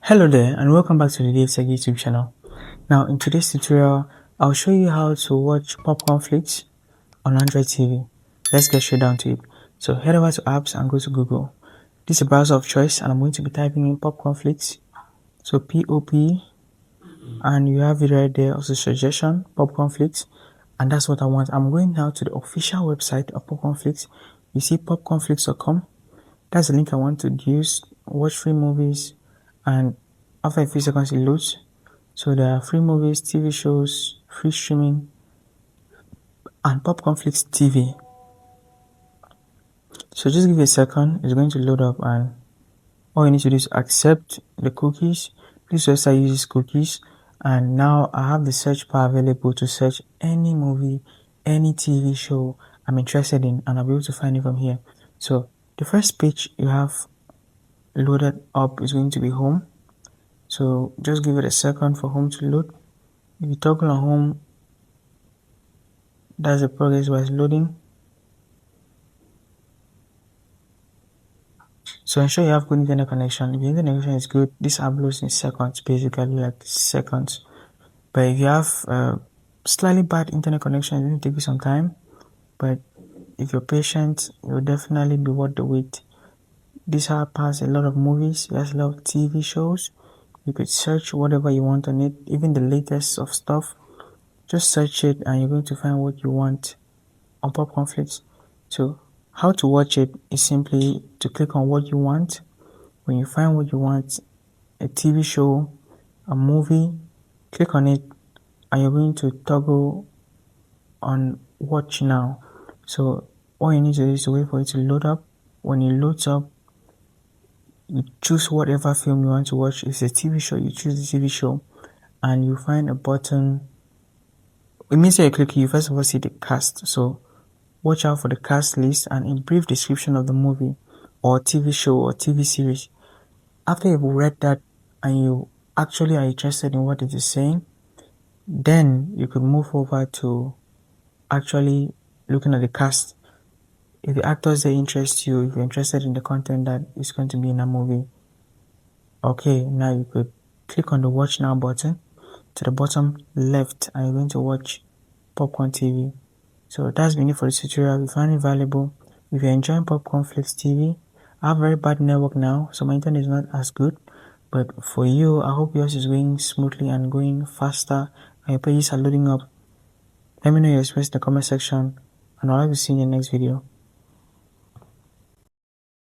Hello there and welcome back to the DaveTech YouTube channel. Now in today's tutorial, I'll show you how to watch PopcornFlix on Android TV. Let's get straight down to it. So head over to apps and go to Google. This is a browser of choice and I'm going to be typing in PopcornFlix. So P-O-P and you have it right there as a suggestion, PopcornFlix, and that's what I want. I'm going now to the official website of PopcornFlix. You see PopcornFlix.com. That's the link I want to use. Watch free movies, and after a few seconds it loads. So there are free movies, TV shows, free streaming, and PopcornFlix TV. So just give it a second, it's going to load up, and all you need to do is accept the cookies. This website uses cookies, and now I have the search bar available to search any movie, any TV show I'm interested in, and I'll be able to find it from here. So the first page you have loaded up is going to be home. So just give it a second for home to load. If you toggle on home, that's the progress while it's loading. So ensure you have good internet connection. If your internet connection is good, this uploads in seconds, basically like seconds. But if you have slightly bad internet connection, it will take you some time. But if you're patient, it will definitely be worth the wait. This app has a lot of movies, it has a lot of TV shows. You could search whatever you want on it, even the latest of stuff. Just search it and you're going to find what you want on PopcornFlix. So how to watch it is simply to click on what you want. When you find what you want, a TV show, a movie, click on it and you're going to toggle on watch now. So all you need to do is to wait for it to load up. When it loads up, you choose whatever film you want to watch. If it's a TV show, you choose the TV show and you find a button. Immediately you click, you first of all see the cast. So watch out for the cast list and a brief description of the movie or TV show or TV series. After you've read that and you actually are interested in what it is saying, then you could move over to actually looking at the cast. If the actors they interest you, if you're interested in the content that is going to be in a movie, okay, now you could click on the watch now button to the bottom left and you're going to watch Popcorn TV. So that's been it for the tutorial. If you find it valuable, if you're enjoying PopcornFlix TV, I have very bad network now, so my internet is not as good. But for you, I hope yours is going smoothly and going faster and your pages are loading up. Let me know your response in the comment section and I'll see you in the next video.